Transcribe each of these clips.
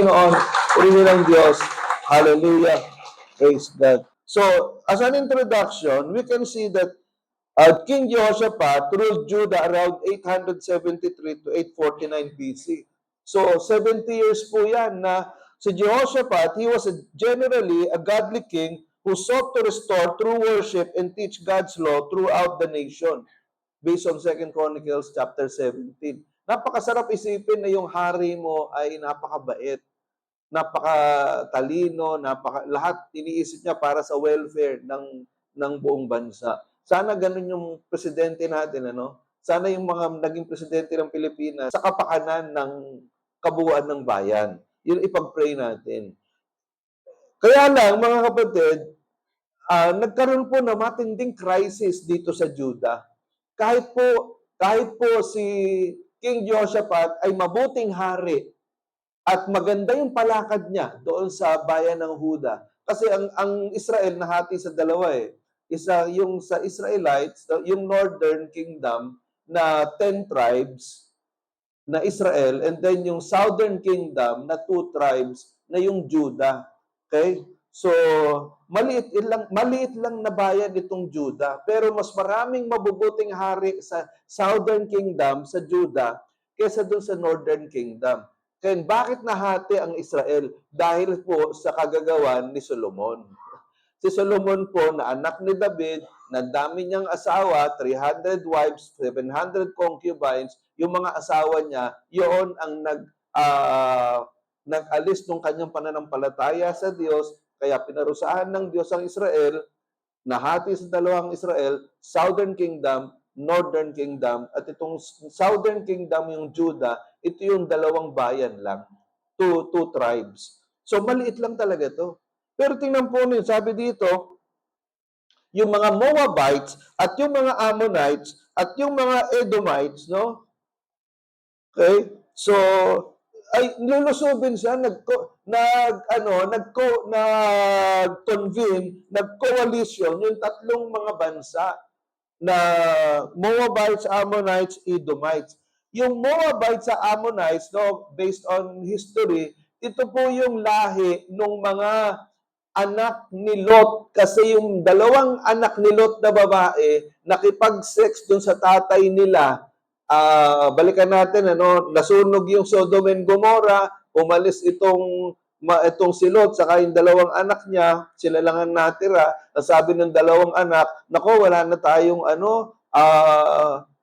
Panginoon. Purihin ang Diyos. Hallelujah. Praise God. So, as an introduction, we can see that King Jehoshaphat ruled Judah around 873 to 849 BC. So, 70 years po yan na si Jehoshaphat, he was generally a godly king who sought to restore true worship and teach God's law throughout the nation. Based on 2 Chronicles chapter 17. Napakasarap isipin na yung hari mo ay napakabait, napakatalino, lahat iniisip niya para sa welfare ng buong bansa. Sana ganun yung presidente natin, ano? Sana yung mga naging presidente ng Pilipinas sa kapakanan ng kabuuan ng bayan. Yun ipag-pray natin. Kaya lang, mga kapatid, nagkaroon po na matinding crisis dito sa Judah. Kahit po si King Jehoshaphat ay mabuting hari at maganda yung palakad niya doon sa bayan ng Huda. Kasi ang Israel nahati sa dalawa eh. Isa yung sa Israelites, yung Northern Kingdom na 10 tribes na Israel, and then yung Southern Kingdom na 2 tribes na yung Judah. Okay? So, maliit lang na bayan itong Judah, pero mas maraming mabubuting hari sa Southern Kingdom, sa Judah, kaysa dun sa Northern Kingdom. Kaya bakit nahati ang Israel? Dahil po sa kagagawan ni Solomon. Si Solomon po na anak ni David, na dami niyang asawa, 300 wives, 700 concubines, yung mga asawa niya, yun ang nag-alis ng kanyang pananampalataya sa Diyos, kaya pinarusahan ng Diyos ang Israel, nahati sa dalawang Israel, Southern Kingdom, Northern Kingdom, at itong Southern Kingdom, yung Judah, ito yung dalawang bayan lang, two tribes. So maliit lang talaga to. Pero tingnan po niyo, sabi dito, yung mga Moabites at yung mga Ammonites at yung mga Edomites, no? Okay? So, ay lulusubin siya, nag-convene, nag-coalition yung tatlong mga bansa na Moabites, Ammonites, Edomites. Yung Moabites sa Ammonites, no, based on history, ito po yung lahi ng mga anak ni Lot, kasi yung dalawang anak ni Lot na babae nakipag-sex dun sa tatay nila. Balikan natin, ano, nasunog yung Sodom and Gomorrah, umalis itong si Lot, saka yung dalawang anak niya, sila lang ang natira. Sabi ng dalawang anak, nako, wala na tayong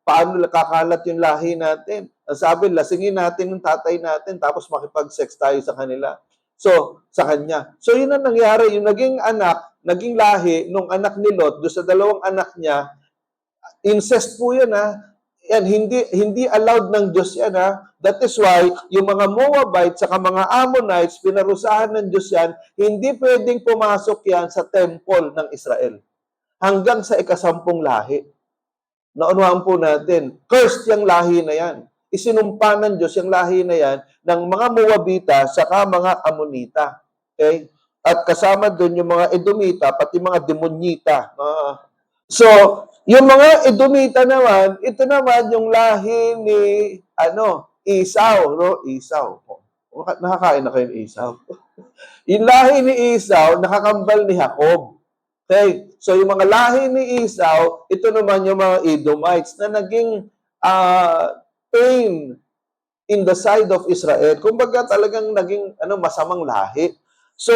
paano kakalat yung lahi natin? Sabi, lasingin natin yung tatay natin, tapos makipag-sex tayo sa kanila. So, sa kanya. So, yun ang nangyari. Yung naging anak, naging lahi nung anak ni Lot, doon sa dalawang anak niya, incest po yun, ha? Yan, hindi allowed ng Diyos yan, ha? That is why, yung mga Moabites saka mga Ammonites, pinarusahan ng Diyos yan, hindi pwedeng pumasok yan sa temple ng Israel. Hanggang sa ikasampung lahi. Naunawaan po natin, cursed yung lahi na yan. Isinumpa ng Diyos yung lahi na yan ng mga Moabita saka mga Ammonita. Okay? At kasama doon yung mga Edomita, pati mga Demonyita. So, yung mga Edomita naman, ito naman yung lahi ni Esau, no? Esau. Nakakain na kayo ng Esau. Yung lahi ni Esau, nakakambal ni Jacob. Okay? So, yung mga lahi ni Esau, ito naman yung mga Edomites na naging pain in the side of Israel. Kumbaga talagang naging masamang lahi. So,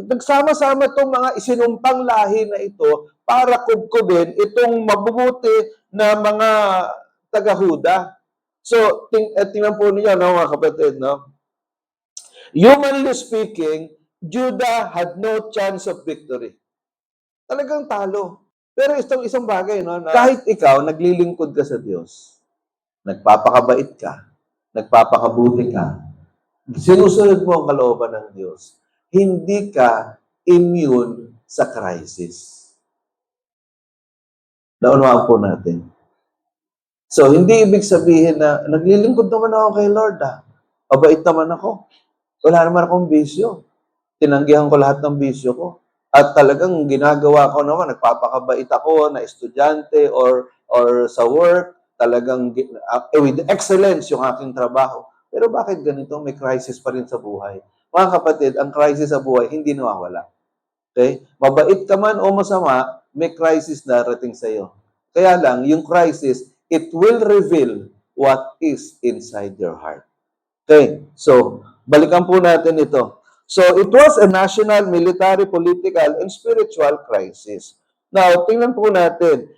nagsama-sama itong mga isinumpang lahi na ito para kubkubin itong mabubuti na mga taga-Huda. So, tingnan po niyo, no, mga kapatid, no? Humanly speaking, Judah had no chance of victory. Talagang talo. Pero itong isang bagay, no, na kahit ikaw, naglilingkod ka sa Diyos, nagpapakabait ka, nagpapakabuti ka, sinusunod mo ang kalooban ng Diyos, hindi ka immune sa crisis. Naunawaan po natin. So, hindi ibig sabihin na naglilingkod naman ako kay Lord, mabait naman ako. Wala naman akong bisyo. Tinanggihan ko lahat ng bisyo ko. At talagang ginagawa ko naman, nagpapakabait ako na estudyante or sa work, talagang with excellence yung aking trabaho. Pero bakit ganito? May crisis pa rin sa buhay. Mga kapatid, ang crisis sa buhay hindi nawawala. Okay? Mabait ka man o masama, may crisis darating sa iyo. Kaya lang, yung crisis, it will reveal what is inside your heart. Okay, so balikan po natin ito. So it was a national, military, political, and spiritual crisis. Now, tingnan po natin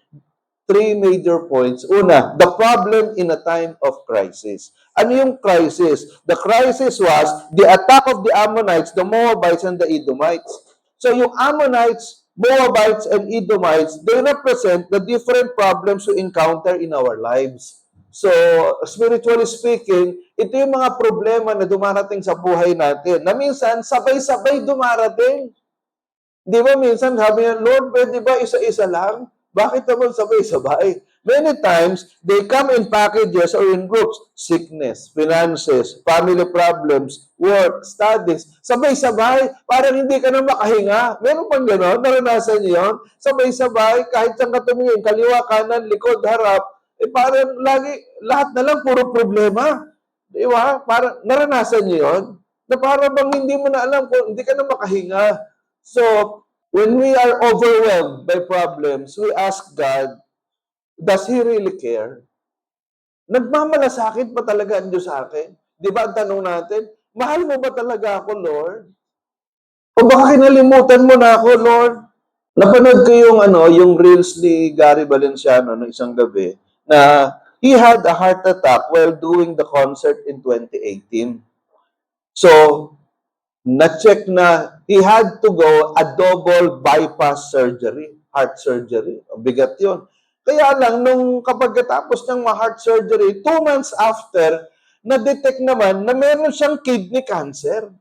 three major points. Una, the problem in a time of crisis. Ano yung crisis? The crisis was the attack of the Ammonites, the Moabites, and the Edomites. So yung Ammonites, Moabites, and Edomites, they represent the different problems we encounter in our lives. So, spiritually speaking, ito yung mga problema na dumarating sa buhay natin, na minsan, sabay-sabay dumarating. Di ba minsan sabi niya, Lord, pwede ba isa-isa lang? Bakit naman sabay-sabay? Many times, they come in packages or in groups. Sickness, finances, family problems, work, studies. Sabay-sabay, parang hindi ka na makahinga. Meron pang gano'n? Naranasan niyo yun? Sabay-sabay, kahit saan ka tumingin, kaliwa, kanan, likod, harap, parang lagi, lahat na lang puro problema. Di ba? Parang naranasan niyo yun? Na parang bang hindi mo na alam kung hindi ka na makahinga. So, when we are overwhelmed by problems, we ask God, does He really care? Nagmamalasakit ba talaga ang Diyos sa akin? Di ba ang tanong natin, mahal mo ba talaga ako, Lord? O baka kinalimutan mo na ako, Lord? Napanood ko yung reels ni Gary Valenciano no isang gabi na he had a heart attack while doing the concert in 2018. So, na-check na he had to go a double bypass surgery, heart surgery. Bigat yun. Kaya lang, nung kapag tapos ng heart surgery, 2 months after, na-detect naman na meron siyang kidney cancer.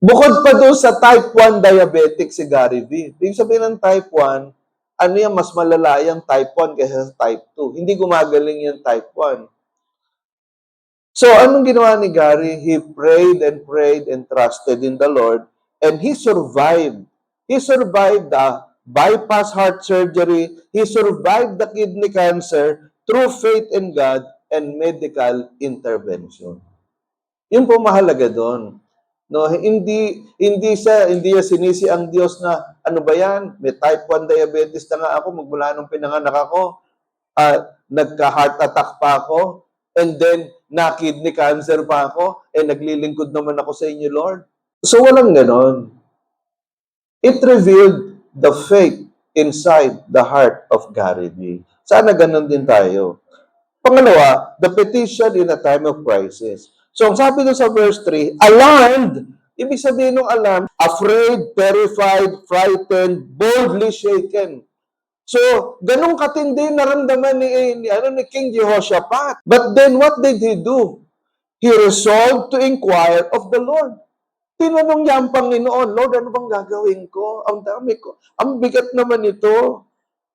Bukod pa doon sa type 1 diabetic si Gary V. Ibig sabihin ng type 1, ano yan, mas malala yung type 1 kaysa sa type 2. Hindi gumagaling yung type 1. So, anong ginawa ni Gary? He prayed and trusted in the Lord, and he survived. He survived the bypass heart surgery. He survived the kidney cancer through faith in God and medical intervention. Yun po mahalaga doon. No, hindi sinisi ang Diyos na ano ba yan? May type 1 diabetes na nga ako magmula nung pinanganak ako. Nagka-heart attack pa ako, and then na-kidney cancer pa ako, naglilingkod naman ako sa inyo, Lord. So walang ganon. It revealed the faith inside the heart of Gary V. Sana ganon din tayo. Pangalawa, the petition in a time of crisis. So, ang sabi doon sa verse 3, alarmed, ibig sabihin ng alarm, afraid, terrified, frightened, boldly shaken. So, ganun katindi naramdaman ni King Jehoshaphat. But then, what did he do? He resolved to inquire of the Lord. Tinanong niya ang Panginoon, Lord, ano bang gagawin ko? Ang dami ko. Ang bigat naman ito.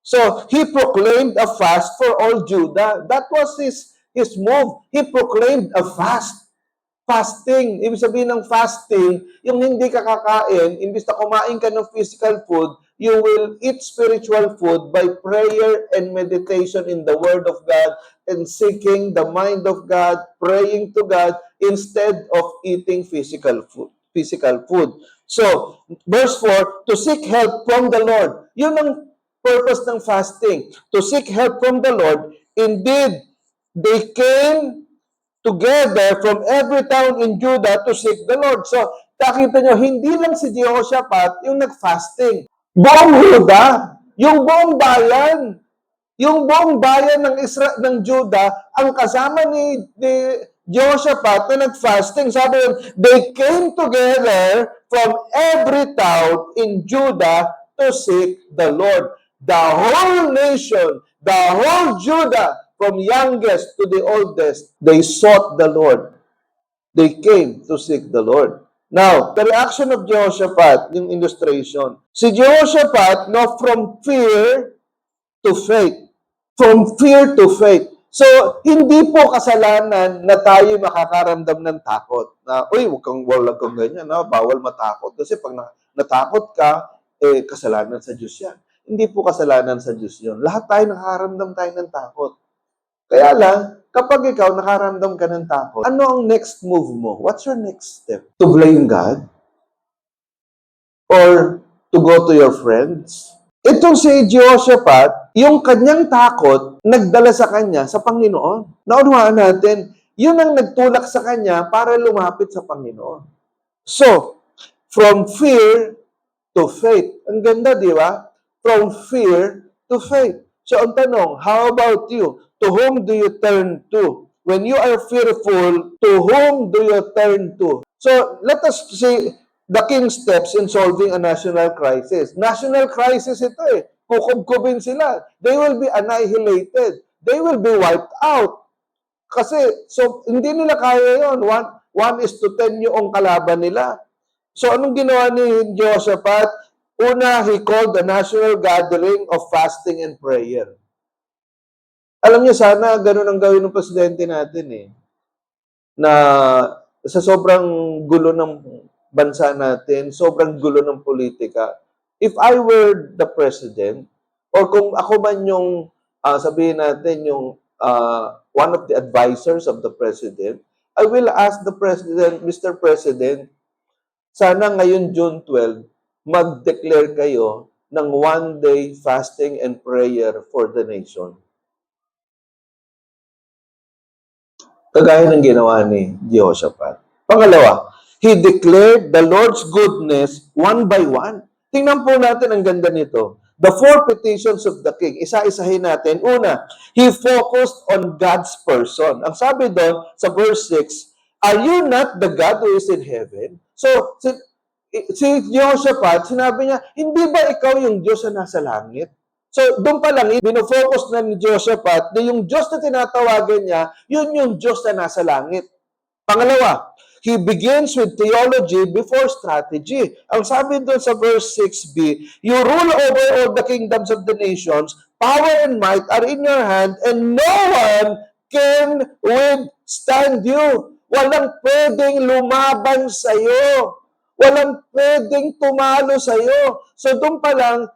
So, he proclaimed a fast for all Judah. That was his move. He proclaimed a fast. Fasting. Ibig sabihin ng fasting, yung hindi ka kakain, imbis na kumain ka ng physical food, you will eat spiritual food by prayer and meditation in the Word of God and seeking the mind of God, praying to God instead of eating physical food. So, verse 4, to seek help from the Lord. Yun ang purpose ng fasting. To seek help from the Lord. Indeed, they came together from every town in Judah to seek the Lord. So, nakita nyo, hindi lang si Jehoshaphat yung nag-fasting. Buong Judah, yung buong bayan ng Judah, ang kasama ni Jehoshaphat na nag-fasting. Sabi yun, they came together from every town in Judah to seek the Lord. The whole nation, the whole Judah, from youngest to the oldest, they sought the Lord. They came to seek the Lord. Now, the reaction of Jehoshaphat, yung illustration. Si Jehoshaphat, no, from fear to faith. From fear to faith. So, hindi po kasalanan na tayo makakaramdam ng takot. Na, huwag kang ganyan, no? Bawal matakot. Kasi pag natakot ka, kasalanan sa Diyos yan. Hindi po kasalanan sa Diyos yun. Lahat tayo nakakaramdam tayo ng takot. Kaya lang, kapag ikaw nakaramdam ka ng takot, ano ang next move mo? What's your next step? To blame God? Or to go to your friends? Itong si Jehoshaphat, yung kanyang takot, nagdala sa kanya sa Panginoon. Naunawaan natin, yun ang nagtulak sa kanya para lumapit sa Panginoon. So, from fear to faith. Ang ganda, di ba? From fear to faith. So, ang tanong, how about you? To whom do you turn to? When you are fearful, to whom do you turn to? So, let us see the king's steps in solving a national crisis. National crisis ito eh. Kukubkubin sila. They will be annihilated. They will be wiped out. Kasi, so, hindi nila kaya yun. 1:10 yung kalaban nila. So, anong ginawa ni Jehoshaphat? Una, he called a national gathering of fasting and prayer. Alam niyo, sana ganun ang gawin ng presidente natin eh. Na sa sobrang gulo ng bansa natin, sobrang gulo ng politika, if I were the president, or kung ako man yung, sabihin natin, yung one of the advisors of the president, I will ask the president, Mr. President, sana ngayon June 12, mag-declare kayo ng one-day fasting and prayer for the nation. Kagaya ng ginawa ni Jehoshaphat. Pangalawa, he declared the Lord's goodness one by one. Tingnan po natin ang ganda nito. The 4 petitions of the king. Isa-isahin natin. Una, he focused on God's person. Ang sabi doon sa verse 6, are you not the God who is in heaven? So, si Jehoshaphat, sinabi niya, hindi ba ikaw yung Diyos na nasa langit? So, doon pa lang, binofocus na ni Jehoshaphat na yung Diyos na tinatawagan niya, yun yung Diyos na nasa langit. Pangalawa, he begins with theology before strategy. Ang sabi doon sa verse 6b, you rule over all the kingdoms of the nations, power and might are in your hand, and no one can withstand you. Walang pwedeng lumaban sa'yo. Walang pwedeng tumalo sa'yo. So doon pa lang,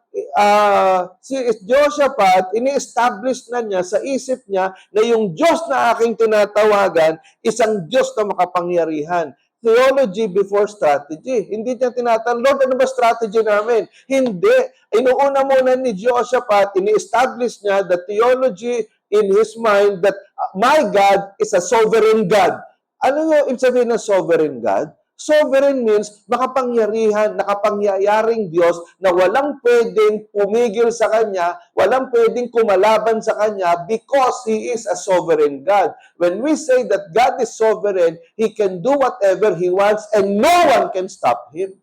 si Jehoshaphat, ini-establish na niya sa isip niya na yung Diyos na aking tinatawagan, isang Diyos na makapangyarihan. Theology before strategy. Hindi niya tinatanong, Lord, ano ba strategy namin? Hindi. Inuuna muna ni Jehoshaphat, ini-establish niya the theology in his mind that my God is a sovereign God. Ano yung ibig sabihin ng sovereign God? Sovereign means makapangyarihan, nakapangyayaring Diyos na walang pwedeng pumigil sa Kanya, walang pwedeng kumalaban sa Kanya because He is a sovereign God. When we say that God is sovereign, He can do whatever He wants and no one can stop Him.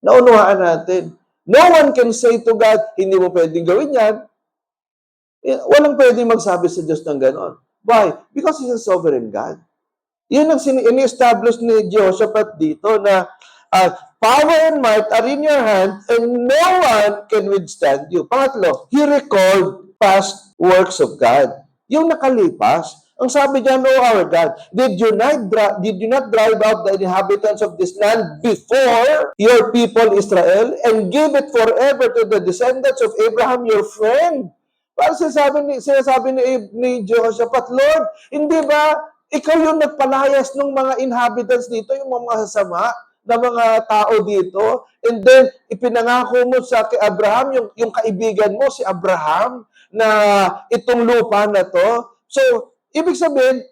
Naunawaan natin. No one can say to God, hindi mo pwedeng gawin yan. Walang pwedeng magsabi sa Diyos ng ganon. Why? Because He's a sovereign God. Yun ang ini-establish ni Jehoshaphat dito na power and might are in your hand and no one can withstand you. Pangatlo, he recalled past works of God. Yung nakalipas, ang sabi niya, no, our God, did you not drive out the inhabitants of this land before your people Israel and give it forever to the descendants of Abraham, your friend? Parang sinasabi ni Jehoshaphat, Lord, hindi ba ikaw yung nagpalayas ng mga inhabitants dito, yung mga sasama na mga tao dito. And then, ipinangako mo sa kay Abraham, yung kaibigan mo, si Abraham, na itong lupa na to. So, ibig sabihin,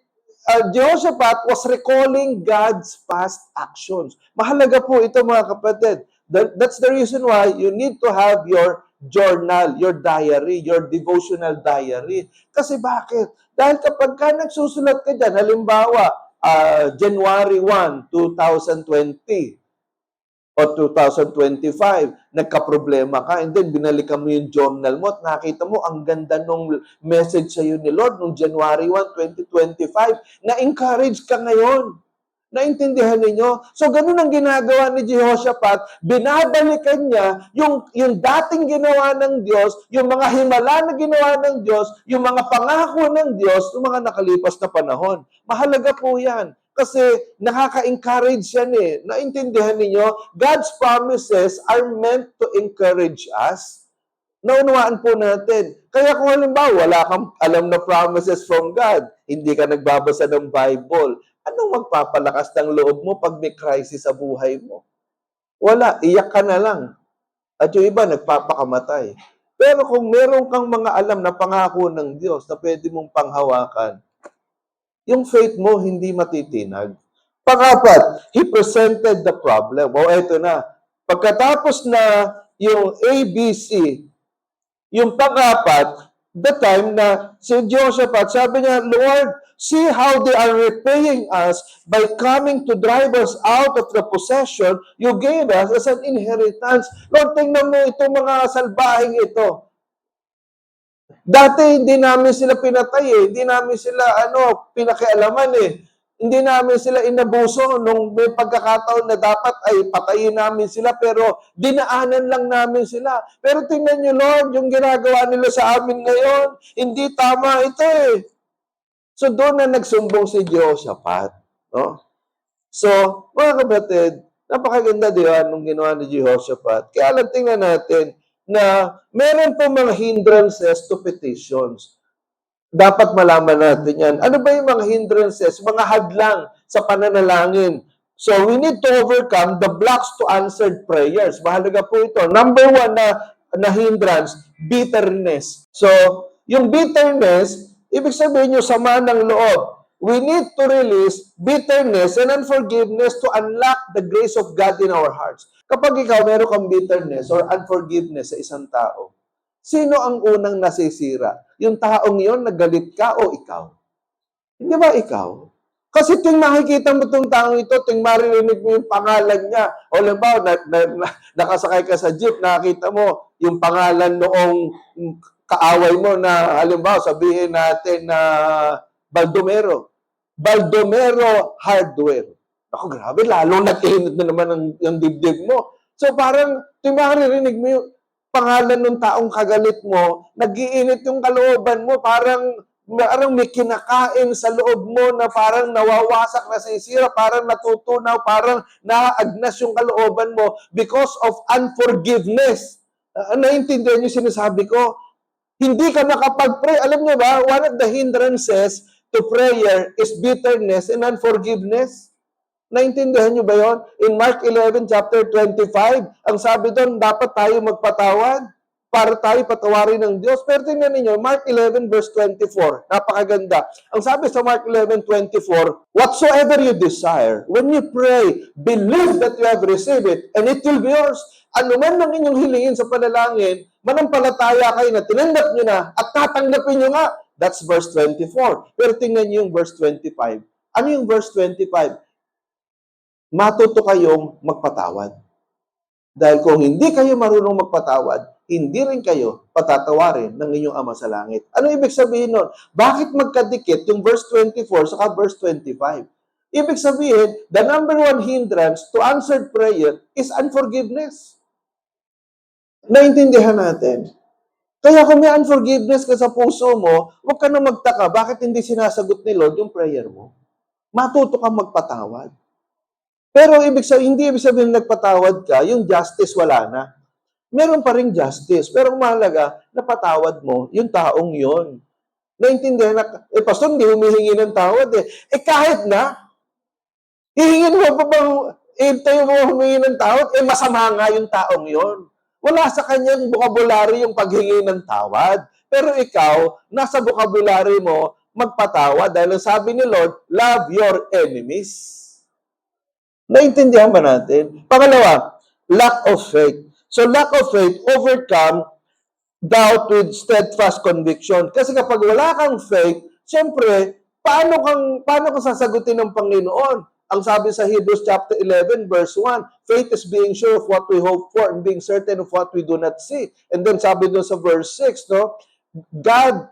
Jehoshaphat was recalling God's past actions. Mahalaga po ito mga kapatid. That's the reason why you need to have your journal, your diary, your devotional diary. Kasi bakit? Dahil kapag ka nagsusulat ka dyan, halimbawa, January 1, 2020 o 2025, nagka-problema ka, and then binalikan mo yung journal mo at nakita mo, ang ganda nung message sa'yo ni Lord nung January 1, 2025, na-encourage ka ngayon. Naintindihan ninyo? So, ganun ang ginagawa ni Jehoshaphat. Binabalikan niya yung dating ginawa ng Diyos, yung mga himala na ginawa ng Diyos, yung mga pangako ng Diyos, yung mga nakalipas na panahon. Mahalaga po yan. Kasi nakaka-encourage yan eh. Naintindihan ninyo? God's promises are meant to encourage us. Naunawaan po natin. Kaya kung halimbawa, wala kang alam na promises from God, hindi ka nagbabasa ng Bible, anong magpapalakas ng loob mo pag may crisis sa buhay mo? Wala, iyak ka na lang. At yung iba, nagpapakamatay. Pero kung meron kang mga alam na pangako ng Diyos na pwede mong panghawakan, yung faith mo hindi matitinag. Pangapat, he presented the problem. O eto na. Pagkatapos na yung ABC, yung pangapat, the time na si Jehoshaphat, sabi niya, Lord, see how they are repaying us by coming to drive us out of the possession you gave us as an inheritance. Lord, tingnan mo itong mga salbahing ito. Dati hindi namin sila pinatay eh. Hindi namin sila pinakialaman eh. Hindi namin sila inabuso nung may pagkakataon na dapat ay patayin namin sila pero dinaanan lang namin sila. Pero tingnan niyo Lord, yung ginagawa nila sa amin ngayon, hindi tama ito eh. So doon na nagsumbong si Jehoshaphat. No? So, mga kapatid, napakaganda di ba nung ginawa ni Jehoshaphat. Kaya lang tingnan natin na meron po mga hindrances to petitions. Dapat malaman natin yan. Ano ba yung mga hindrances, mga hadlang sa pananalangin? So, we need to overcome the blocks to answered prayers. Mahalaga po ito. Number one na hindrance, bitterness. So, yung bitterness, ibig sabihin yung sama ng loob. We need to release bitterness and unforgiveness to unlock the grace of God in our hearts. Kapag ikaw meron kang bitterness or unforgiveness sa isang tao, sino ang unang nasisira? Yung taong yon nagalit ka o ikaw? Hindi ba ikaw? Kasi tuwing makikita mo itong taong ito, tuwing maririnig mo yung pangalan niya, o halimbawa, nakasakay ka sa jeep, nakakita mo yung pangalan noong kaaway mo na, halimbawa, sabihin natin na Baldomero. Baldomero Hardware. Ako, grabe, lalo nag-init na naman ang dibdib mo. So parang, tuwing maririnig mo yung pangalan ng taong kagalit mo, nag-iinit yung kalooban mo, parang may kinakain sa loob mo na parang nawawasak, nasisira, parang natutunaw, parang naaagnas yung kalooban mo because of unforgiveness. Naiintindihan niyo sinasabi ko? Hindi ka nakapag-pray. Alam niyo ba, one of the hindrances to prayer is bitterness and unforgiveness. Naintindihan niyo ba yon? In Mark 11, chapter 25, ang sabi doon, dapat tayo magpatawad para tayo patawarin ng Diyos. Pero tingnan niyo, Mark 11, verse 24, napakaganda. Ang sabi sa Mark 11:24, whatsoever you desire, when you pray, believe that you have received it, and it will be yours. Ano man ang inyong hilingin sa panalangin, manampalataya kayo na tinanggap niyo na at tatanggapin niyo nga. That's verse 24. Pero tingnan niyo yung verse 25. Ano yung verse 25? Matuto kayong magpatawad. Dahil kung hindi kayo marunong magpatawad, hindi rin kayo patatawarin ng inyong Ama sa Langit. Ano ibig sabihin nun? Bakit magkadikit yung verse 24 saka verse 25? Ibig sabihin, the number one hindrance to answered prayer is unforgiveness. Naintindihan natin. Kaya kung may unforgiveness ka sa puso mo, huwag ka na magtaka, bakit hindi sinasagot ni Lord yung prayer mo? Matuto kang magpatawad. Pero hindi ibig sabihin nagpatawad ka, yung justice wala na. Meron pa ring justice. Pero mahalaga, napatawad mo yung taong yon. Naintindihan na, pastor, hindi humihingi ng tawad eh. Kahit na, hihingin mo pa bang, tayo mo humingi ng tawad, masama nga yung taong yon. Wala sa kanyang vocabulary yung paghingi ng tawad. Pero ikaw, nasa vocabulary mo, magpatawad. Dahil sabi ni Lord, love your enemies. Naintindihan ba natin? Pangalawa, lack of faith. So lack of faith overcome doubt with steadfast conviction. Kasi kapag wala kang faith, siyempre, paano kang sasagutin ng Panginoon? Ang sabi sa Hebrews chapter 11 verse 1, faith is being sure of what we hope for and being certain of what we do not see. And then sabi doon sa verse 6, no? God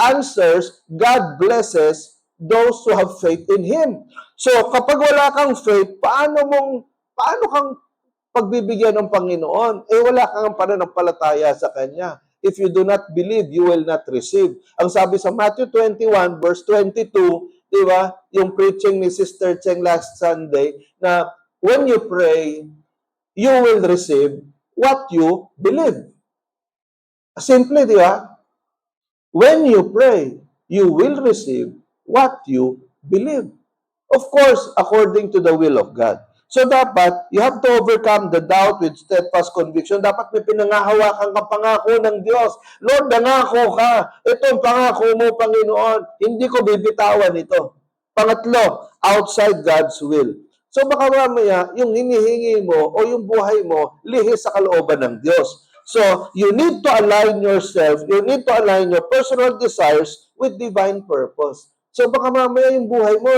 answers, God blesses those who have faith in Him. So, kapag wala kang faith, paano kang pagbibigyan ng Panginoon? Wala kang pananampalataya sa Kanya. If you do not believe, you will not receive. Ang sabi sa Matthew 21, verse 22, di ba, yung preaching ni Sister Cheng last Sunday, na when you pray, you will receive what you believe. Simple, di ba? When you pray, you will receive what you believe. Of course, according to the will of God. So dapat, you have to overcome the doubt with steadfast conviction. Dapat may pinangahawakan kang pangako ng Diyos. Lord, nangako ka. Ito ang pangako mo, Panginoon. Hindi ko bibitawan ito. Pangatlo, outside God's will. So baka mamaya, yung hinihingi mo o yung buhay mo, lihis sa kalooban ng Diyos. So, you need to align yourself, you need to align your personal desires with divine purpose. So baka mamaya yung buhay mo,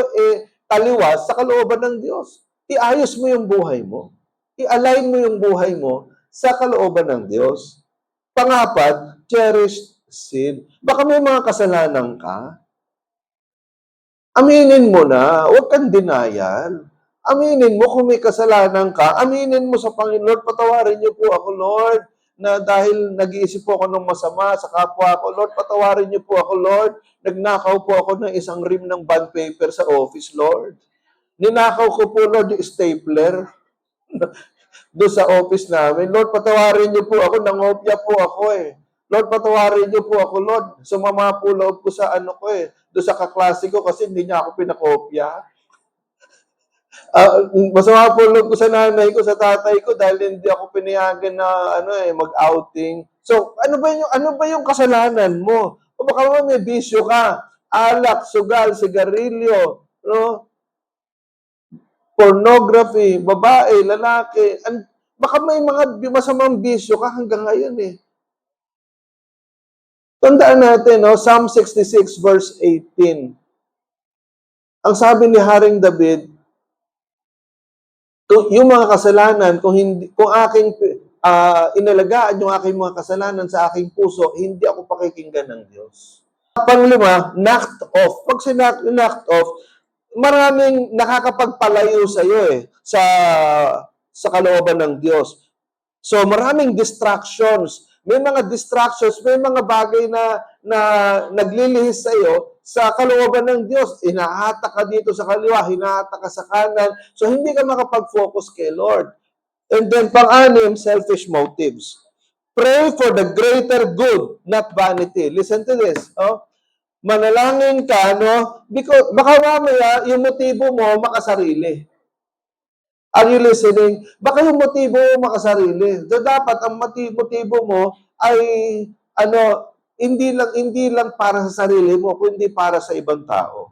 taliwas sa kalooban ng Diyos. Iayos mo yung buhay mo. I-align mo yung buhay mo sa kalooban ng Diyos. Pangapat, cherished sin. Baka may mga kasalanan ka. Aminin mo na, huwag kang denial. Aminin mo kung may kasalanan ka. Aminin mo sa Panginoon, patawarin niyo po ako, Lord, na dahil nag-iisip po ako ng masama sa kapwa ko, Lord, patawarin niyo po ako, Lord. Nagnakaw po ako ng isang rim ng bond paper sa office, Lord. Ninakaw ko po, Lord, yung stapler doon sa office namin. Lord, patawarin niyo po ako, nangopya po ako eh. Lord, patawarin niyo po ako, Lord. Sumama po loob ko sa ano ko eh, doon sa kaklase ko kasi hindi niya ako pinakopya. Masama po loob ko sa nanay ko, sa tatay ko dahil hindi ako pinayagan na mag-outing. So, ano ba yung kasalanan mo? O baka naman may bisyo ka, alak, sugal, sigarilyo, no? Pornography, babae, lalaki. Baka may mga masamang bisyo ka hanggang ngayon eh. Tandaan natin, no? Psalm 66 verse 18. Ang sabi ni Haring David, yung mga kasalanan, kung aking inalagaan yung aking mga kasalanan sa aking puso, hindi ako pakikinggan ng Diyos. Panglima, knocked off. Pag knocked off, maraming nakakapagpalayo sa iyo sa kalooban ng Diyos. So maraming distractions. May mga distractions, may mga bagay na naglilihis sa iyo sa kalooban ng Diyos. Hinahatak ka dito sa kaliwa, hinahatak ka sa kanan. So hindi ka makapag-focus kay Lord. And then pang-anim, selfish motives. Pray for the greater good, not vanity. Listen to this. Manalangin ka, no? Because baka mamaya yung motibo mo makasarili. Are you listening? Baka yung motibo mo makasarili. So dapat ang motibo mo ay hindi lang para sa sarili mo, kundi para sa ibang tao.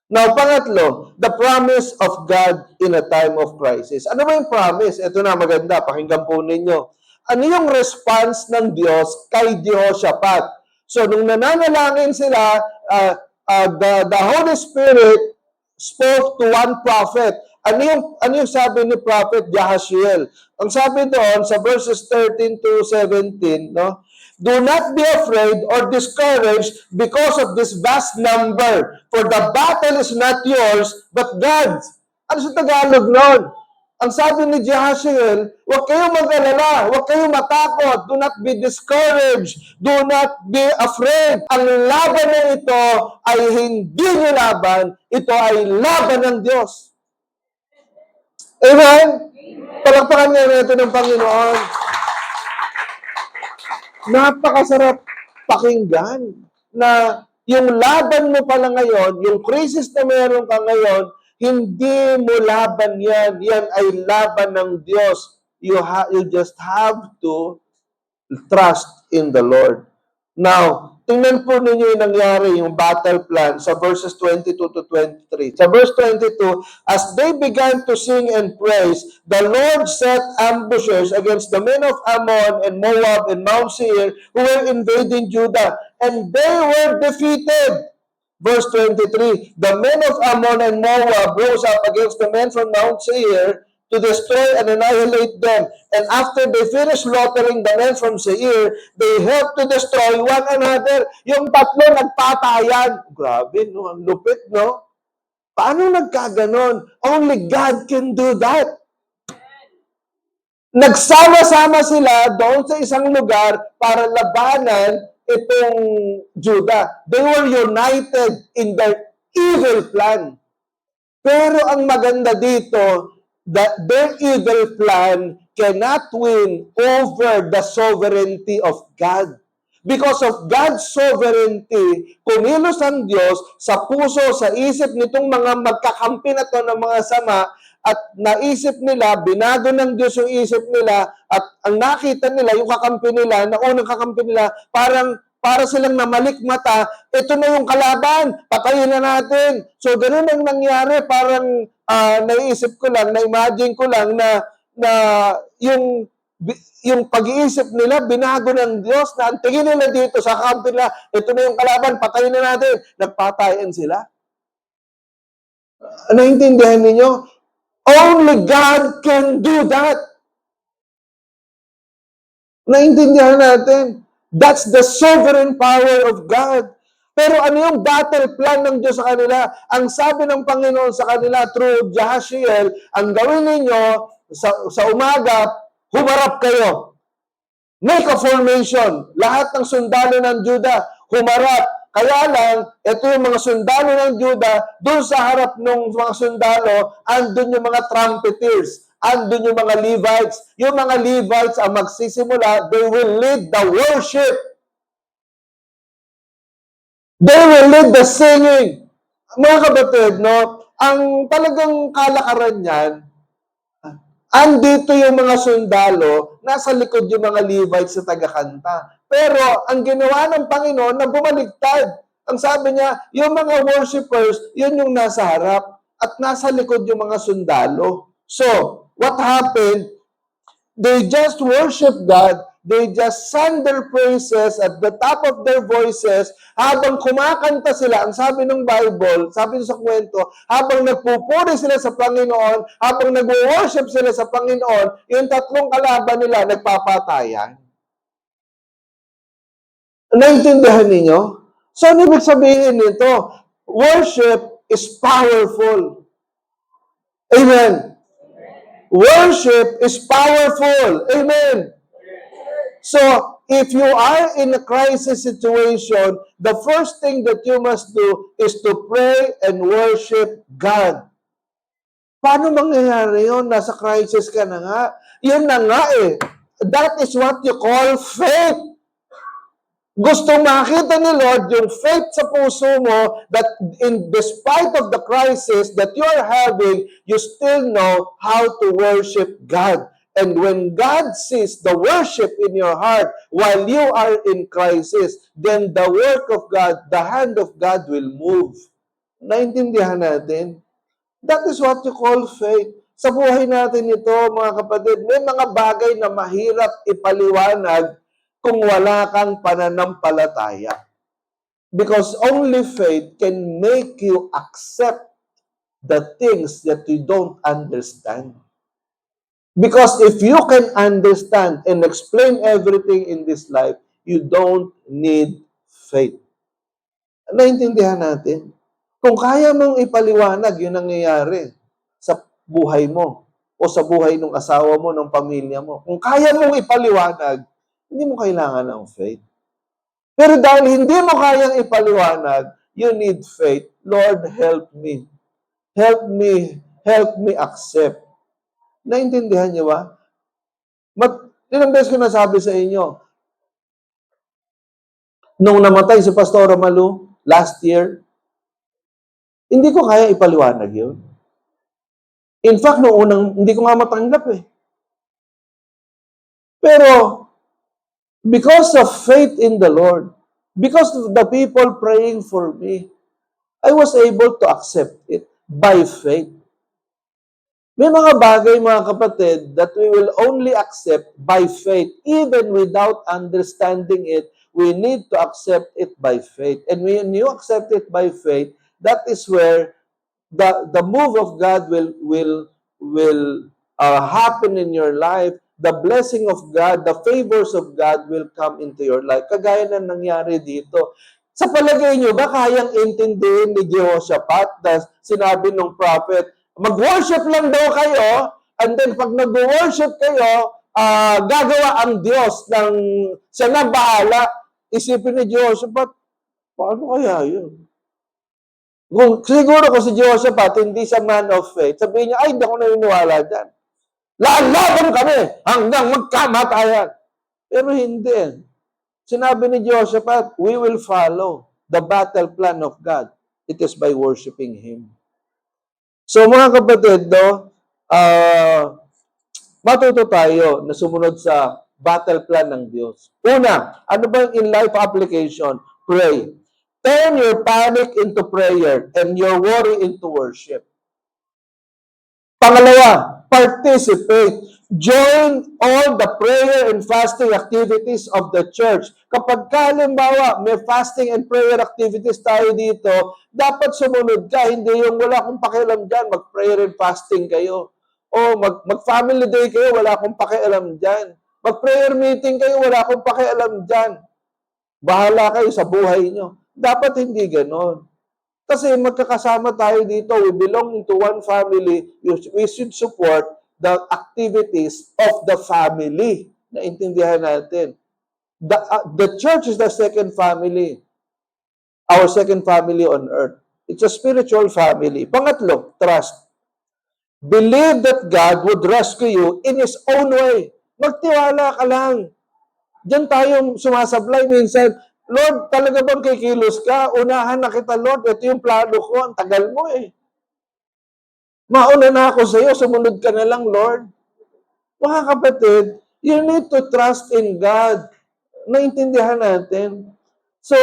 Now, pangatlo, the promise of God in a time of crisis. Ano ba yung promise? Ito na, maganda. Pakinggan po ninyo. Ano yung response ng Diyos kay Jehoshaphat? So, nung nananalangin sila, the Holy Spirit spoke to one prophet. Ano yung sabi ni Prophet Jahaziel? Ang sabi doon sa verses 13 to 17, no? Do not be afraid or discouraged because of this vast number, for the battle is not yours, but God's. Ano sa Tagalog noon? Ang sabi ni Jahaziel, huwag kayong mag-alala, huwag kayong matakot, do not be discouraged, do not be afraid. Ang laban na ito ay hindi nyo laban, ito ay laban ng Diyos. Amen? Palakpakan nga natin ng Panginoon. Napakasarap pakinggan na yung laban mo pala ngayon, yung crisis na meron ka ngayon, hindi mo laban yan. Yan ay laban ng Diyos. You just have to trust in the Lord. Now, tingnan po ninyo yung nangyari, yung battle plan sa verses 22 to 23. Sa verse 22, as they began to sing and praise, the Lord set ambushes against the men of Ammon and Moab and Mount Seir who were invading Judah, and they were defeated. Verse 23, the men of Ammon and Moab rose up against the men from Mount Seir to destroy and annihilate them. And after they finished slaughtering the men from Seir, they helped to destroy one another. Yung tatlo nagpatayan. Grabe, no? Ang lupit, no? Paano nagkaganon? Only God can do that. Nagsama-sama sila doon sa isang lugar para labanan itong Judah. They were united in their evil plan. Pero ang maganda dito, that their evil plan cannot win over the sovereignty of God. Because of God's sovereignty, kumilos ang Diyos sa puso, sa isip nitong mga magkakampi na to ng mga sama, at naisip nila, binago ng Diyos yung isip nila, at ang nakita nila, yung kakampi nila, na unang kakampi nila, para silang namalikmata, ito na yung kalaban, patayin na natin. So, ganun ang nangyari, parang naisip ko lang, na-imagine ko lang na yung pag-iisip nila, binago ng Diyos, na ang tingin nila dito sa kampi nila, ito na yung kalaban, patayin na natin. Nagpatayin sila. Naintindihan ninyo? Only God can do that. Naintindihan natin? That's the sovereign power of God. Pero ano yung battle plan ng Diyos sa kanila? Ang sabi ng Panginoon sa kanila through Jahasiel, ang gawin ninyo sa umaga, humarap kayo. Make a formation. Lahat ng sundalo ng Juda, humarap. Kaya lang, ito yung mga sundalo ng Juda, doon sa harap ng mga sundalo, andun yung mga trumpeters, andun yung mga Levites. Yung mga Levites ang magsisimula, they will lead the worship. They will lead the singing. Mga kapatid, no, ang talagang kalakaran niyan, andito yung mga sundalo, nasa likod yung mga Levites sa tagakanta. Pero ang ginawa ng Panginoon na bumaligtad. Ang sabi niya, yung mga worshipers, yun yung nasa harap at nasa likod yung mga sundalo. So, what happened? They just worship God. They just sang their praises at the top of their voices habang kumakanta sila. Ang sabi ng Bible, sabi sa kwento, habang nagpupuri sila sa Panginoon, habang nag-worship sila sa Panginoon, yung tatlong kalaban nila nagpapatayan. Naintindihan ninyo? So, ano ibig sabihin nito? Worship is powerful. Amen. Worship is powerful. Amen. So, if you are in a crisis situation, the first thing that you must do is to pray and worship God. Paano mangyayari yun? Nasa crisis ka na nga. Yun na nga eh. That is what you call faith. Gustong makita ni Lord yung faith sa puso mo that in despite of the crisis that you are having, you still know how to worship God. And when God sees the worship in your heart while you are in crisis, then the work of God, the hand of God will move. Naintindihan natin? That is what you call faith. Sa buhay natin ito, mga kapatid, may mga bagay na mahirap ipaliwanag kung wala kang pananampalataya. Because only faith can make you accept the things that you don't understand. Because if you can understand and explain everything in this life, you don't need faith. Naintindihan natin? Kung kaya mong ipaliwanag yung nangyayari sa buhay mo o sa buhay ng asawa mo, ng pamilya mo, kung kaya mong ipaliwanag, hindi mo kailangan ng faith. Pero dahil hindi mo kayang ipaliwanag, you need faith. Lord, help me. Help me. Help me accept. Naintindihan niyo ba? Ilang beses ko nasabi sa inyo, nung namatay si Pastor Malu last year, hindi ko kaya ipaliwanag yun. In fact, noong unang, hindi ko nga matanggap eh. Pero, because of faith in the Lord, because of the people praying for me, I was able to accept it by faith. May mga bagay, mga kapatid, that we will only accept by faith. Even without understanding it, we need to accept it by faith. And when you accept it by faith, that is where the move of God will happen in your life. The blessing of God, the favors of God will come into your life. Kagaya na nangyari dito. Sa palagay nyo ba kayang intindihin ni Jehoshaphat na sinabi ng prophet, mag-worship lang daw kayo, and then pag nag-worship kayo, gagawa ang Diyos ng siya na bahala. Isipin ni Jehoshaphat, paano kaya yun? Siguro kung si Jehoshaphat, hindi siya man of faith, sabihin niya, ay, hindi ako naniniwala dyan. Lalaban kami hanggang magkamatayan. Pero hindi. Sinabi ni Jehoshaphat, we will follow the battle plan of God. It is by worshiping Him. So mga kapatid, matuto tayo na sumunod sa battle plan ng Diyos. Una, ano ba yung in-life application? Pray. Turn your panic into prayer and your worry into worship. Pangalawa, participate. Join all the prayer and fasting activities of the church. Kapag halimbawa may fasting and prayer activities tayo dito, dapat sumunod ka. Hindi yung wala akong pakialam dyan, mag-prayer and fasting kayo. O mag-family day kayo, wala akong pakialam dyan. Mag-prayer meeting kayo, wala akong pakialam dyan. Bahala kayo sa buhay nyo. Dapat hindi ganon. Kasi magkakasama tayo dito, we belong into one family, we should support the activities of the family. Naintindihan natin. The church is the second family. Our second family on earth. It's a spiritual family. Pangatlo, trust. Believe that God would rescue you in His own way. Magtiwala ka lang. Diyan tayong sumasablay minsan, Lord, talaga bang kikilos ka? Unahan na kita, Lord. Ito yung plano ko. Ang tagal mo eh. Mauna na ako sa iyo. Sumunod ka na lang, Lord. Mga kapatid, you need to trust in God. Naintindihan natin. So,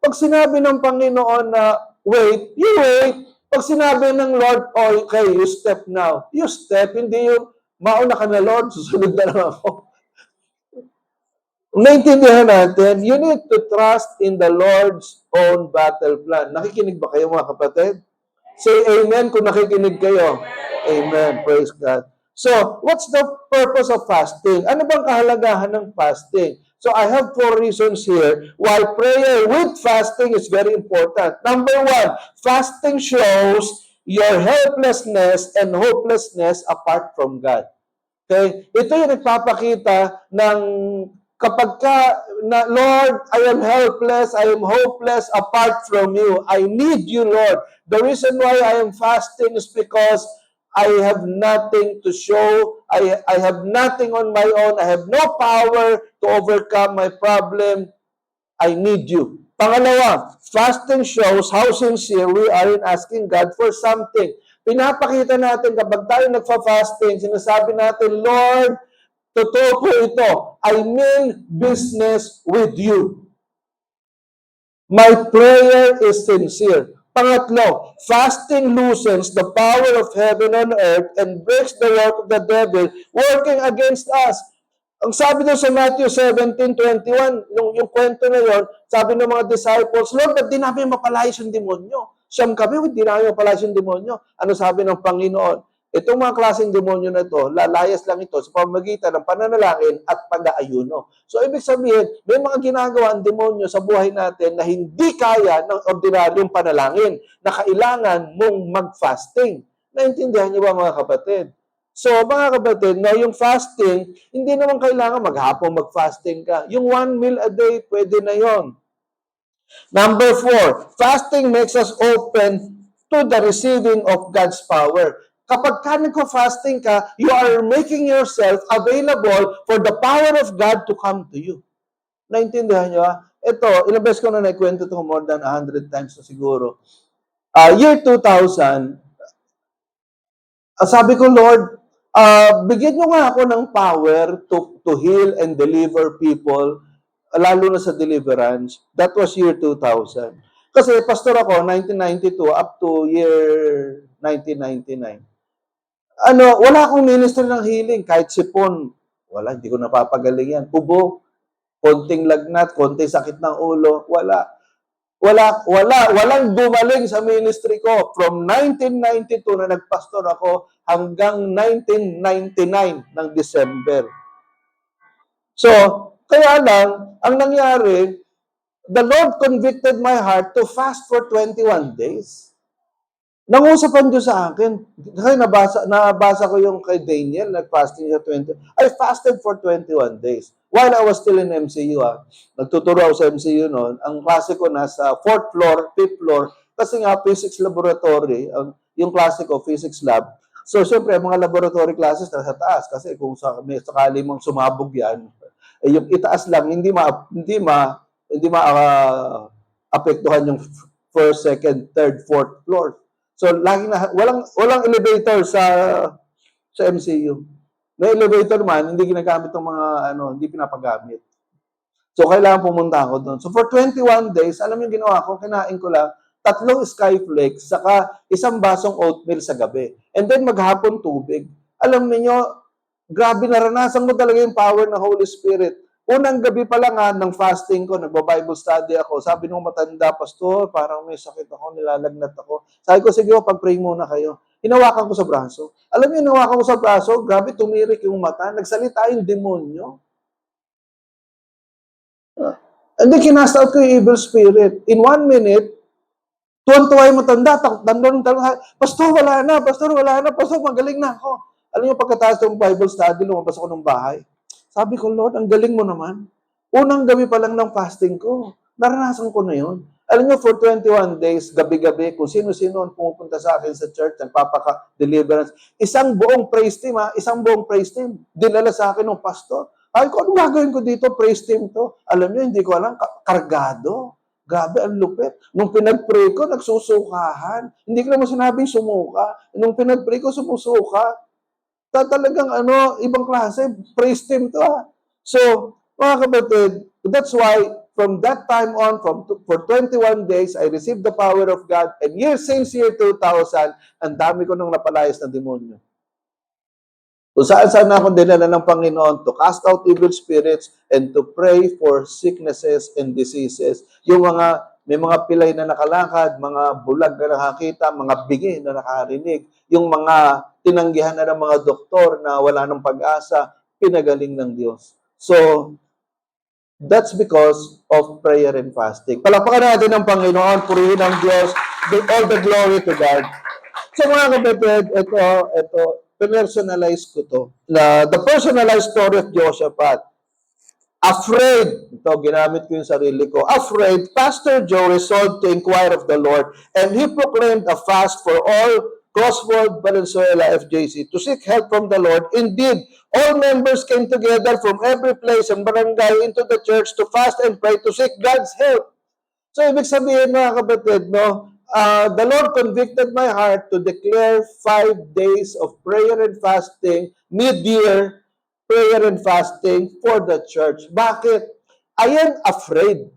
pag sinabi ng Panginoon na wait, you wait. Pag sinabi ng Lord, oh, okay, you step now. You step. Hindi yung mauna ka na, Lord. Susunod na lang ako. Naintindihan natin, you need to trust in the Lord's own battle plan. Nakikinig ba kayo mga kapatid? Say amen kung nakikinig kayo. Amen. Praise God. So, what's the purpose of fasting? Ano bang kahalagahan ng fasting? So, I have 4 reasons here why prayer with fasting is very important. Number 1, fasting shows your helplessness and hopelessness apart from God. Okay? Ito yung nagpapakita ng kapag ka, na, Lord, I am helpless, I am hopeless apart from you. I need you, Lord. The reason why I am fasting is because I have nothing to show. I have nothing on my own. I have no power to overcome my problem. I need you. Pangalawa, fasting shows how sincere we are in asking God for something. Pinapakita natin kapag tayo nagfa-fasting, sinasabi natin, Lord, totoo po ito. I mean business with you. My prayer is sincere. Pangatlo, fasting loosens the power of heaven on earth and breaks the work of the devil working against us. Ang sabi doon sa Matthew 17:21, yung kwento na yon, sabi ng mga disciples, Lord, ba't di namin mapalayas yung demonyo? Siyam kami, hindi namin mapalayas yung demonyo. Ano sabi ng Panginoon? Itong mga klaseng demonyo na ito, lalayas lang ito sa pamamagitan ng pananalangin at pag-aayuno. So, ibig sabihin, may mga ginagawa ang demonyo sa buhay natin na hindi kaya ng ordinaryong panalangin, na kailangan mong mag-fasting. Naintindihan niyo ba mga kapatid? So, mga kapatid, no, yung fasting, hindi naman kailangan maghapon mag-fasting ka. Yung 1 meal a day, pwede na yon. Number 4, fasting makes us open to the receiving of God's power. Kapag ka nagko-fasting ka, you are making yourself available for the power of God to come to you. Naintindihan nyo? Ito, ilang beses ko na naikwento ito more than 100 times na siguro. Year 2000, sabi ko, Lord, bigyan nyo nga ako ng power to heal and deliver people, lalo na sa deliverance. That was year 2000. Kasi pastor ako, 1992 up to year 1999. Wala akong ministry ng healing. Kahit sipon, wala, hindi ko napapagaling yan. Ubo, konting lagnat, konting sakit ng ulo, wala. Walang gumaling sa ministry ko. From 1992 na nagpastor ako hanggang 1999 ng December. So, kaya lang, ang nangyari, the Lord convicted my heart to fast for 21 days. Nangusapan Diyos sa akin. Kasi nabasa ko yung kay Daniel, nag-fasting siya 20. I fasted for 21 days. While I was still in MCU, nagtuturo ako sa MCU noon, ang klase ko nasa 4th floor, 5th floor, kasi nga physics laboratory, yung klase ko, physics lab. So, syempre, mga laboratory classes nasa taas, kasi kung sakali mong sumabog yan, Eh, yung itaas lang, apektuhan yung first, second, third, fourth floor. So, walang elevator sa MCU. May elevator man, hindi ginagamit ng mga, hindi pinapagamit. So, kailangan pumunta ako doon. So, for 21 days, alam mo yung ginawa ko, kinain ko lang, 3 skyflakes, saka 1 basong oatmeal sa gabi. And then, maghapon tubig. Alam niyo, grabe, naranasan mo talaga yung power ng Holy Spirit. Unang gabi pa lang ng fasting ko, nagba-Bible study ako. Sabi nung matanda, Pastor, parang may sakit ako, nilalagnat ako. Sabi ko, sige, pag-pray muna kayo. Hinawakan ko sa braso. Alam niyo, hinawakan ko sa braso, grabe, tumirik yung mata. Nagsalita yung demonyo. And then, kinast out ko yung evil spirit. In 1 minute, tuwan-tuwa yung matanda, Pastor, wala na, Pastor, magaling na ako. Alam niyo, pagkatapos ng Bible study, lumabas ako ng bahay. Sabi ko, Lord, ang galing mo naman. Unang gabi pa lang ng fasting ko, naranasan ko na yun. Alam niyo, for 21 days, gabi-gabi, kung sino-sino ang pumupunta sa akin sa church, nagpapaka-deliverance. Isang buong praise team, dinala sa akin ng pastor. Ay ko, ano gagawin ko dito? Praise team to. Alam niyo, hindi ko alam, kargado. Grabe, ang lupit. Nung pinag-pray ko, nagsusukahan. Hindi ko naman sinabing sumuka. Nung pinag-pray ko, sumusuka. Talagang ibang klase, praise team to . So, mga kapatid, that's why from that time on, for 21 days, I received the power of God. And since year 2000, ang dami ko nang napalayas na demonyo. Kung saan ako dinala ng Panginoon to cast out evil spirits and to pray for sicknesses and diseases. May mga pilay na nakalakad, mga bulag na nakakita, mga bingi na nakarinig, yung mga tinanggihan na ng mga doktor na wala ng pag-asa, pinagaling ng Diyos. So, that's because of prayer and fasting. Palakpakan natin ng Panginoon, purihin ang Diyos, give all the glory to God. So mga kapatid, ito, personalize ko to. The personalized story of Jehoshaphat. Afraid, ito, ginamit ko yung sarili ko. Afraid, Pastor Joe resolved to inquire of the Lord, and he proclaimed a fast for all Crossroad Valenzuela FJC to seek help from the Lord. Indeed, all members came together from every place and barangay into the church to fast and pray to seek God's help. So, ibig sabihin, mga kapatid, the Lord convicted my heart to declare 5 days of prayer and fasting, mid-year prayer and fasting for the church. Bakit? I am afraid.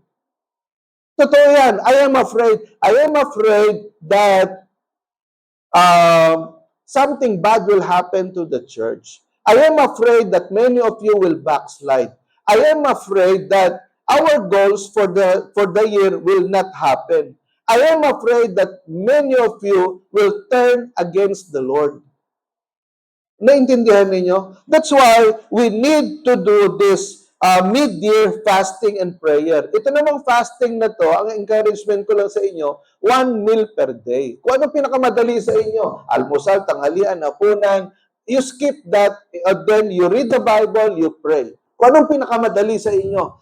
Totoo yan. I am afraid. I am afraid that something bad will happen to the church. I am afraid that many of you will backslide. I am afraid that our goals for the year will not happen. I am afraid that many of you will turn against the Lord. Naintindihan ninyo? That's why we need to do this mid-year fasting and prayer. Ito namang fasting na to, ang encouragement ko lang sa inyo, 1 meal per day. Kung ano pinakamadali sa inyo, almusal, tanghalian, hapunan, you skip that, then you read the Bible, you pray. Kung anong pinakamadali sa inyo,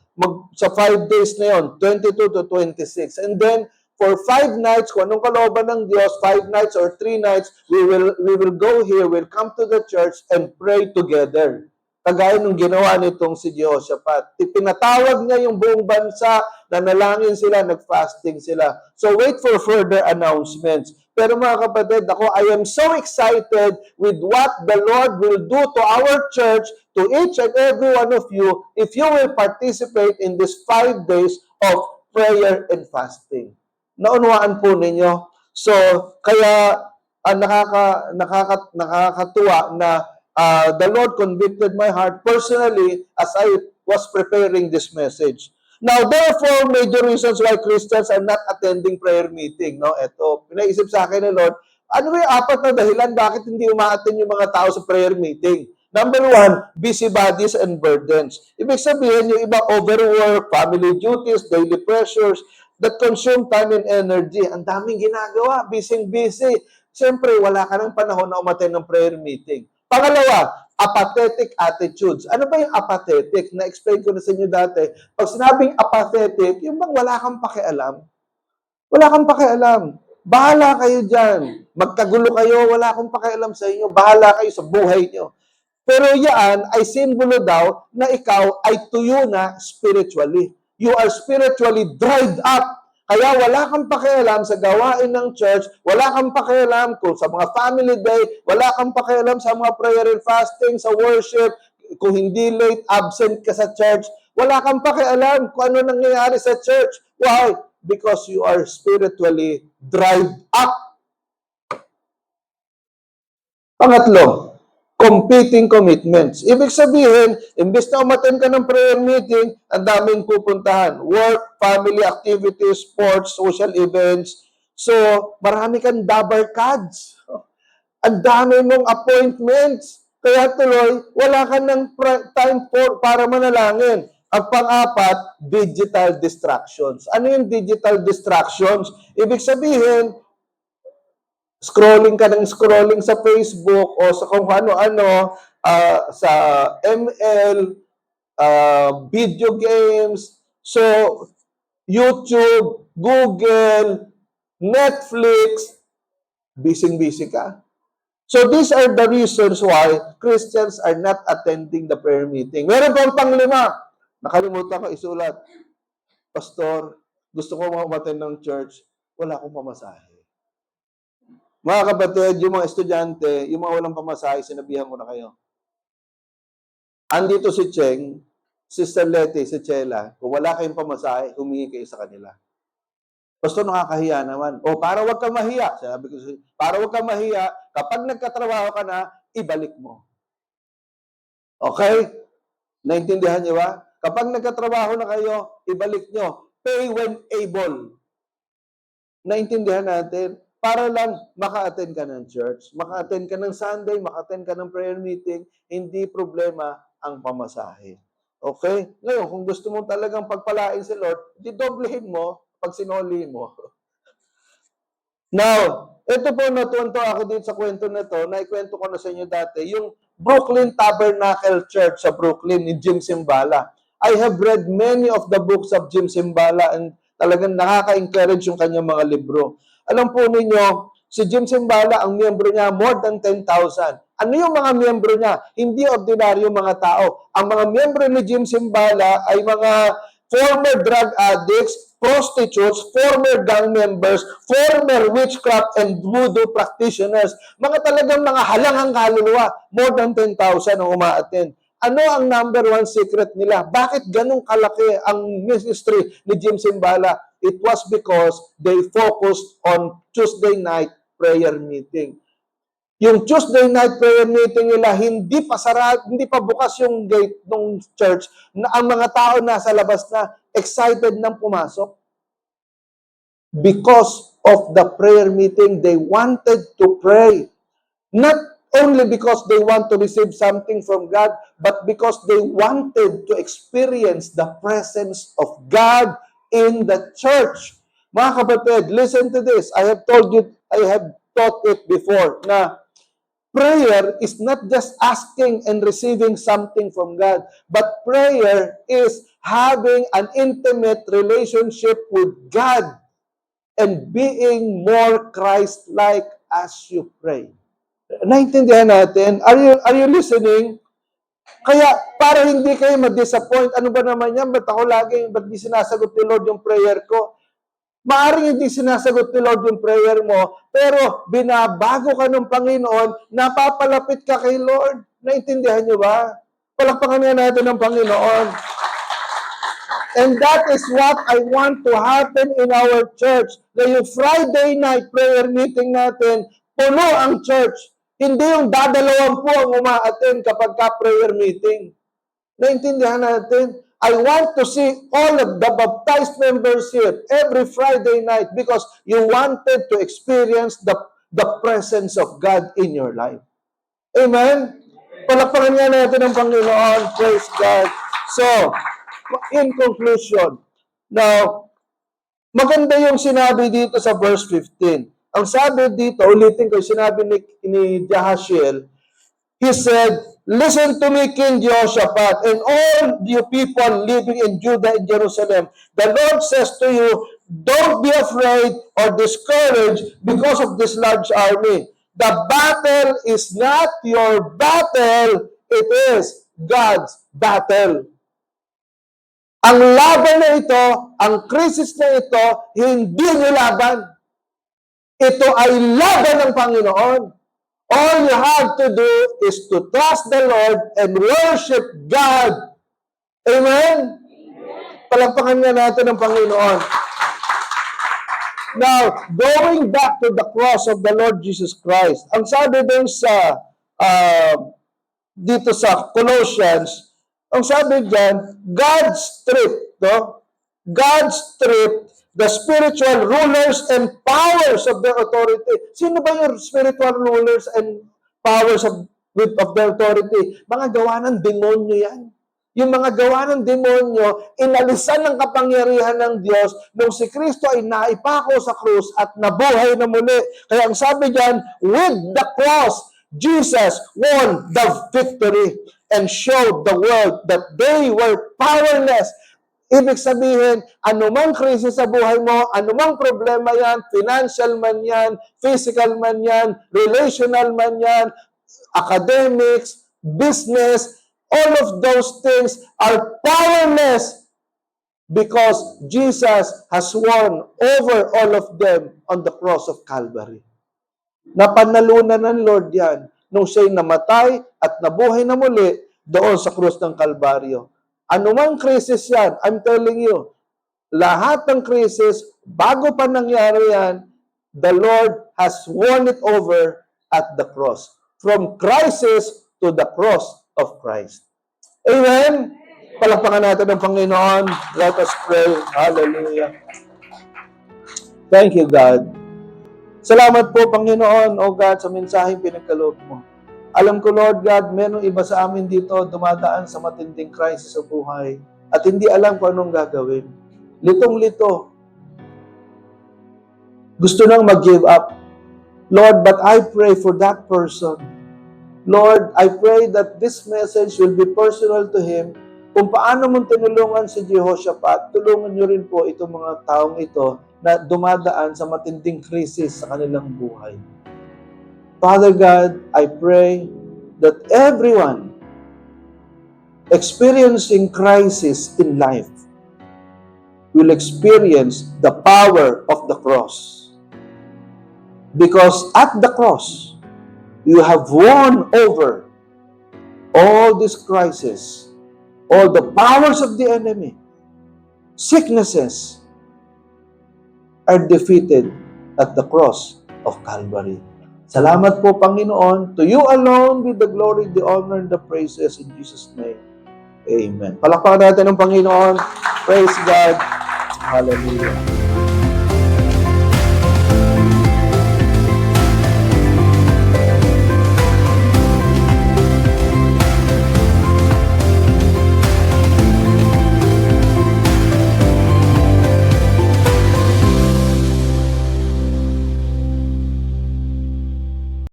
sa 5 days na yon, 22 to 26. And then, for 5 nights, kung anong kalooban ng Diyos, 5 nights or 3 nights, we will go here, we'll come to the church and pray together. Kagaya nung ginawa nitong si Jehoshaphat. Pinatawag niya yung buong bansa, nanalangin sila, nag-fasting sila. So wait for further announcements. Pero mga kapatid, I am so excited with what the Lord will do to our church, to each and every one of you, if you will participate in these 5 days of prayer and fasting. Naunawaan po ninyo. So, kaya nakakatuwa na the Lord convicted my heart personally as I was preparing this message. Now, there are 4 major reasons why Christians are not attending prayer meeting. No? Ito, pinaisip sa akin ni Lord, ano ba yung 4 na dahilan bakit hindi umaattend yung mga tao sa prayer meeting? Number 1, busybodies and burdens. Ibig sabihin, yung iba overwork, family duties, daily pressures, that consume time and energy. Ang daming ginagawa, busy. Siyempre, wala ka ng panahon na umattend ng prayer meeting. Pangalawa, apathetic attitudes. Ano ba yung apathetic? Na-explain ko na sa inyo dati. Pag sinabing apathetic, yung bang wala kang pakialam? Wala kang pakialam. Bahala kayo dyan. Magkagulo kayo, wala akong pakialam sa inyo. Bahala kayo sa buhay nyo. Pero yan ay simbolo daw na ikaw ay tuyo na spiritually. You are spiritually dried up. Kaya wala kang pakialam sa gawain ng church, wala kang pakialam kung sa mga family day, wala kang pakialam sa mga prayer and fasting, sa worship, kung hindi late, absent ka sa church, wala kang pakialam kung ano nangyayari sa church. Why? Because you are spiritually dried up. Pangatlo, competing commitments. Ibig sabihin, imbes na umattend ka ng prayer meeting, ang daming pupuntahan. Work, family activities, sports, social events. So, marami kang dabar cards. Ang dami mong appointments. Kaya tuloy, wala ka ng time para manalangin. Ang pang-apat, digital distractions. Ano yung digital distractions? Ibig sabihin, scrolling ka ng scrolling sa Facebook o sa kung ano-ano, sa ML, video games, so YouTube, Google, Netflix, busy-busy ka. So these are the reasons why Christians are not attending the prayer meeting. Meron pang panglima. Nakalimutan ko isulat. Pastor, gusto ko umattend ng church, wala akong pamasahe. Mga kapatid, yung mga estudyante, yung mga walang pamasahe, sinabihan ko na kayo. Andito si Cheng, Sister Letty, si Chela, kung wala kayong pamasahe, humingi kayo sa kanila. Pastor, nakakahiya naman. O, para wag kang mahiya. Sabi ko, para wag kang mahiya, kapag nagkatrabaho ka na, ibalik mo. Okay? Naintindihan niyo ba? Kapag nagkatrabaho na kayo, ibalik nyo. Pay when able. Naintindihan natin? Para lang maka-attend ka ng church, maka-attend ka ng Sunday, maka-attend ka ng prayer meeting, hindi problema ang pamasahe. Okay? Ngayon, kung gusto mo talagang pagpalain si Lord, didoblehin mo pag sinoli mo. Now, ito po, natuwa ako dito sa kwento na to, naikwento ko na sa inyo dati, yung Brooklyn Tabernacle Church sa Brooklyn ni Jim Cymbala. I have read many of the books of Jim Cymbala and talagang nakaka-encourage yung kanyang mga libro. Alam po ninyo, si Jim Cymbala, ang miyembro niya, more than 10,000. Ano yung mga miyembro niya? Hindi ordinaryo mga tao. Ang mga miyembro ni Jim Cymbala ay mga former drug addicts, prostitutes, former gang members, former witchcraft and voodoo practitioners. Mga talagang mga halangang kaluluwa. More than 10,000 ang umaattend. Ano ang number one secret nila? Bakit ganun kalaki ang ministry ni Jim Cymbala? It was because they focused on Tuesday night prayer meeting. Yung Tuesday night prayer meeting nila, hindi pa bukas yung gate ng church, na ang mga tao nasa labas na excited nang pumasok. Because of the prayer meeting, they wanted to pray. Not only because they want to receive something from God, but because they wanted to experience the presence of God in the church. Mga kapatid, listen to this. I have taught it before na prayer is not just asking and receiving something from God, but prayer is having an intimate relationship with God and being more Christ-like as you pray. Naintindihan natin? Are you listening? Kaya, para hindi kayo ma-disappoint, ano ba naman yan? Ba't di sinasagot ni Lord yung prayer ko? Maaring hindi sinasagot ni Lord yung prayer mo, pero binabago ka ng Panginoon, napapalapit ka kay Lord. Naintindihan nyo ba? Palakpakan nga natin ng Panginoon. And that is what I want to happen in our church. Na yung Friday night prayer meeting natin, puno ang church. Hindi yung dadalawang po ang umaattend kapag ka-prayer meeting. Naintindihan natin? I want to see all of the baptized members here every Friday night because you wanted to experience the presence of God in your life. Amen? Palakpakan nga natin ang Panginoon. Praise God. So, in conclusion, now, maganda yung sinabi dito sa verse 15. Ang sabi dito, ulitin ko, sinabi ni Jahaziel, he said, "Listen to me, King Jehoshaphat, and all you people living in Judah and Jerusalem. The Lord says to you, don't be afraid or discouraged because of this large army. The battle is not your battle, it is God's battle. Ang laban na ito, ang krisis na ito, hindi nilaban. Ito ay laban ng Panginoon. All you have to do is to trust the Lord and worship God. Amen? Palagpakan nga natin ang Panginoon. Now, going back to the cross of the Lord Jesus Christ, ang sabi din sa dito sa Colossians, ang sabi dyan, God stripped the spiritual rulers and powers of the authority. Sino ba yung spiritual rulers and powers of the authority? Mga gawa ng demonyo yan. Yung mga gawa ng demonyo, inalisan ng kapangyarihan ng Diyos nung si Kristo ay naipako sa krus at nabuhay na muli. Kaya ang sabi diyan, with the cross, Jesus won the victory and showed the world that they were powerless. Ibig sabihin, anumang krisis sa buhay mo, anumang problema yan, financial man yan, physical man yan, relational man yan, academics, business, all of those things are powerless because Jesus has won over all of them on the cross of Calvary. Napanalunan ng Lord yan nung siya'y namatay at nabuhay na muli doon sa krus ng Kalbaryo. Anumang krisis yan, I'm telling you, lahat ng krisis, bago pa nangyari yan, the Lord has won it over at the cross. From crisis to the cross of Christ. Amen? Palakpakan natin ang Panginoon. Let us pray. Hallelujah. Thank you, God. Salamat po, Panginoon, O God, sa mensaheng pinagkaloob mo. Alam ko, Lord God, merong iba sa amin dito dumadaan sa matinding crisis sa buhay at hindi alam kung anong gagawin. Litong-lito. Gusto nang mag-give up. Lord, but I pray for that person. Lord, I pray that this message will be personal to him. Kung paano mong tinulungan si Jehoshaphat, tulungan niyo rin po itong mga taong ito na dumadaan sa matinding krisis sa kanilang buhay. Father God, I pray that everyone experiencing crisis in life will experience the power of the cross. Because at the cross, you have won over all this crisis, all the powers of the enemy, sicknesses are defeated at the cross of Calvary. Salamat po, Panginoon. To you alone be the glory, the honor, and the praises in Jesus' name. Amen. Palakpakan natin ang Panginoon. Praise God. Hallelujah.